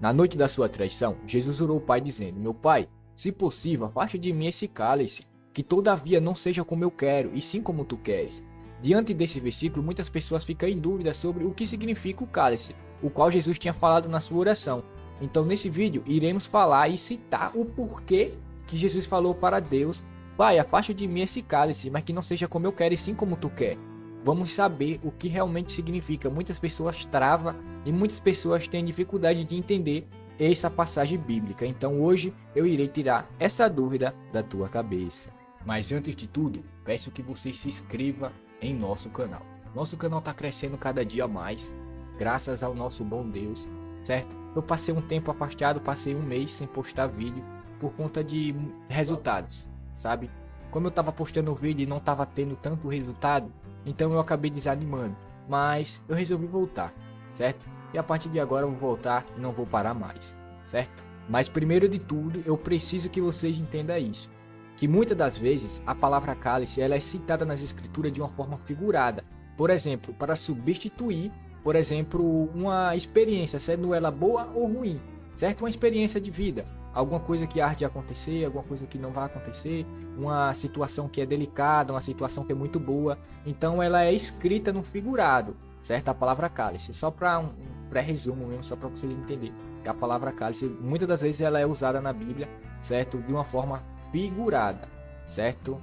Na noite da sua traição, Jesus orou ao Pai dizendo: Meu Pai, se possível, afaste de mim esse cálice, que todavia não seja como eu quero, e sim como tu queres. Diante desse versículo, muitas pessoas ficam em dúvida sobre o que significa o cálice, o qual Jesus tinha falado na sua oração. Então, nesse vídeo, iremos falar e citar o porquê que Jesus falou para Deus: Pai, afasta de mim esse cálice, mas que não seja como eu quero, e sim como tu quer. Vamos saber o que realmente significa. Muitas pessoas travam e muitas pessoas têm dificuldade de entender essa passagem bíblica. Então hoje eu irei tirar essa dúvida da tua cabeça. Mas antes de tudo, peço que você se inscreva em nosso canal. Nosso canal está crescendo cada dia mais, graças ao nosso bom Deus, certo? Eu passei um tempo afastado, passei um mês sem postar vídeo por conta de resultados, sabe? Como eu estava postando vídeo e não estava tendo tanto resultado, então eu acabei desanimando, mas eu resolvi voltar, certo? E a partir de agora eu vou voltar e não vou parar mais, certo? Mas primeiro de tudo, eu preciso que vocês entendam isso, que muitas das vezes a palavra cálice ela é citada nas escrituras de uma forma figurada, por exemplo, para substituir, por exemplo, uma experiência, sendo ela boa ou ruim, certo? Uma experiência de vida, alguma coisa que há de acontecer, alguma coisa que não vai acontecer, uma situação que é delicada, uma situação que é muito boa. Então ela é escrita no figurado, certo? A palavra cálice, só para um pré-resumo mesmo, só para vocês entenderem. Que a palavra cálice, muitas das vezes ela é usada na Bíblia, certo? De uma forma figurada, certo?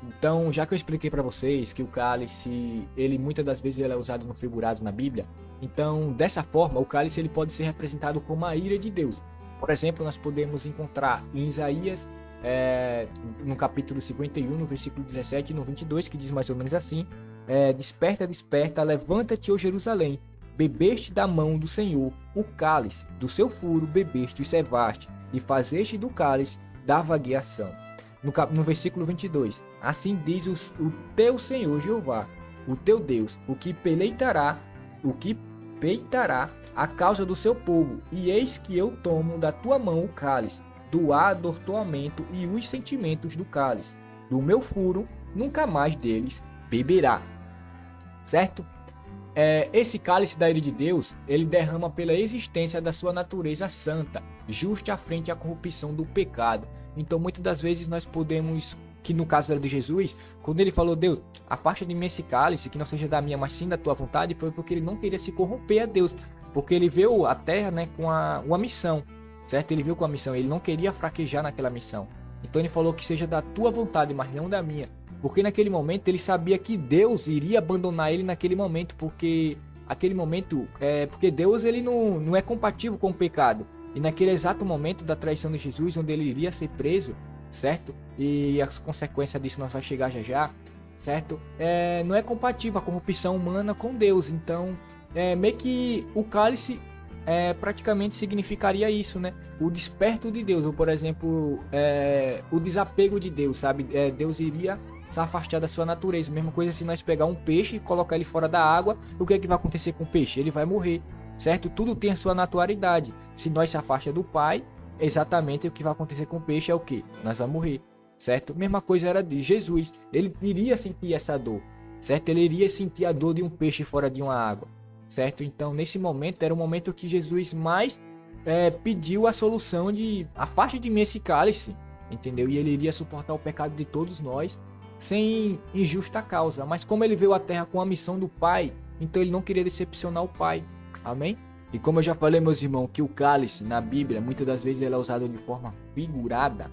Então já que eu expliquei para vocês que o cálice, ele muitas das vezes ele é usado no figurado na Bíblia, então dessa forma o cálice ele pode ser representado como a ira de Deus. Por exemplo, nós podemos encontrar em Isaías, no capítulo 51, no versículo 17 e no 22, que diz mais ou menos assim: Desperta, desperta, levanta-te, ó Jerusalém, bebeste da mão do Senhor o cálice, do seu furo bebeste e cevaste, e fazeste do cálice da vagueação. No versículo 22, assim diz o teu Senhor Jeová, o teu Deus, o que peitará a causa do seu povo, e eis que eu tomo da tua mão o cálice, do adortoamento e os sentimentos do cálice, do meu furo, nunca mais deles beberá. Certo? Esse cálice da ira de Deus, ele derrama pela existência da sua natureza santa, justa frente à corrupção do pecado. Então muitas das vezes nós podemos, que no caso era de Jesus, quando ele falou: Deus, afasta de mim esse cálice, que não seja da minha, mas sim da tua vontade, foi porque ele não queria se corromper a Deus. Porque ele veio à Terra, né, com uma missão, certo? Ele veio com a missão, ele não queria fraquejar naquela missão. Então ele falou que seja da tua vontade, mas não da minha. Porque naquele momento ele sabia que Deus iria abandonar ele naquele momento, porque porque Deus ele não é compatível com o pecado. E naquele exato momento da traição de Jesus, onde ele iria ser preso, certo? E as consequências disso nós vai chegar já já, certo? Não é compatível a corrupção humana com Deus. Então meio que o cálice praticamente significaria isso, né? O desperto de Deus, ou por exemplo, o desapego de Deus, sabe? Deus iria se afastar da sua natureza. Mesma coisa se nós pegar um peixe e colocar ele fora da água, o que é que vai acontecer com o peixe? Ele vai morrer, certo? Tudo tem a sua naturalidade. Se nós se afasta do Pai, exatamente o que vai acontecer com o peixe é o quê? Nós vamos morrer, certo? Mesma coisa era de Jesus. Ele iria sentir essa dor, certo? Ele iria sentir a dor de um peixe fora de uma água, certo? Então nesse momento era o momento que Jesus mais pediu a solução de afaste de mim esse cálice, entendeu? E ele iria suportar o pecado de todos nós sem injusta causa. Mas como ele veio à Terra com a missão do Pai, então ele não queria decepcionar o Pai, amém? E como eu já falei, meus irmãos, que o cálice na Bíblia muitas das vezes ele é usado de forma figurada,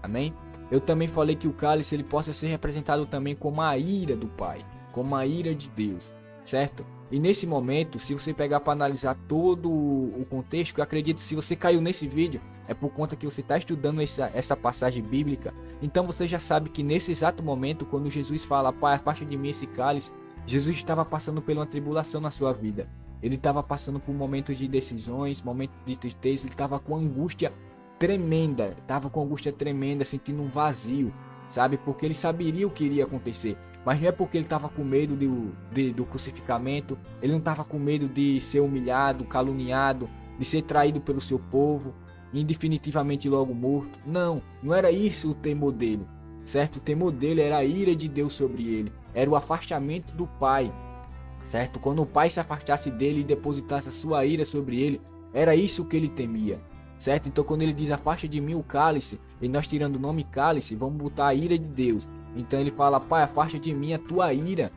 amém? Eu também falei que o cálice ele possa ser representado também como a ira do Pai, como a ira de Deus, certo? E nesse momento, se você pegar para analisar todo o contexto, eu acredito que se você caiu nesse vídeo, é por conta que você está estudando essa passagem bíblica. Então você já sabe que nesse exato momento, quando Jesus fala: Pai, afasta de mim esse cálice, Jesus estava passando por uma tribulação na sua vida. Ele estava passando por momentos de decisões, momentos de tristeza, ele estava com angústia tremenda, sentindo um vazio, sabe? Porque ele saberia o que iria acontecer. Mas não é porque ele estava com medo do crucificamento, ele não estava com medo de ser humilhado, caluniado, de ser traído pelo seu povo, e definitivamente logo morto. Não era isso o temor dele, certo? O temor dele era a ira de Deus sobre ele, era o afastamento do Pai, certo? Quando o Pai se afastasse dele e depositasse a sua ira sobre ele, Era isso que ele temia, certo? Então quando ele diz afasta de mim o cálice, e nós tirando o nome cálice, vamos botar a ira de Deus. Então ele fala, Pai, afasta de mim a tua ira,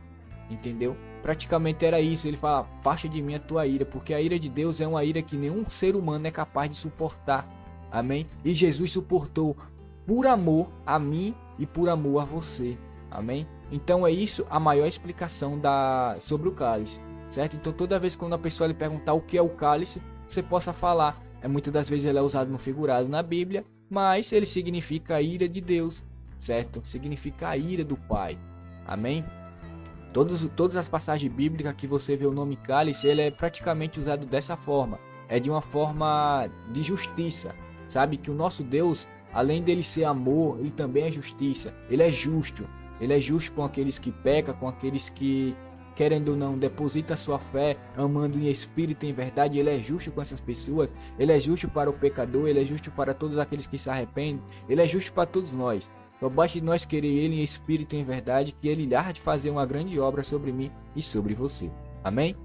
entendeu? Praticamente era isso, ele fala, afasta de mim a tua ira, porque a ira de Deus é uma ira que nenhum ser humano é capaz de suportar, amém? E Jesus suportou por amor a mim e por amor a você, amém? Então é isso a maior explicação sobre o cálice, certo? Então toda vez que quando a pessoa lhe perguntar o que é o cálice, você possa falar, muitas das vezes ele é usado no figurado na Bíblia, mas ele significa a ira de Deus, certo? Significa a ira do Pai, amém? Todas as passagens bíblicas que você vê o nome cálice, ele é praticamente usado dessa forma. É de uma forma de justiça. Sabe que o nosso Deus, além dele ser amor, ele também é justiça. Ele é justo. Ele é justo com aqueles que pecam, com aqueles que, querendo ou não, depositam sua fé, amando em espírito e em verdade. Ele é justo com essas pessoas. Ele é justo para o pecador. Ele é justo para todos aqueles que se arrependem. Ele é justo para todos nós. Só basta de nós querer ele em espírito e em verdade, que ele há de fazer uma grande obra sobre mim e sobre você. Amém?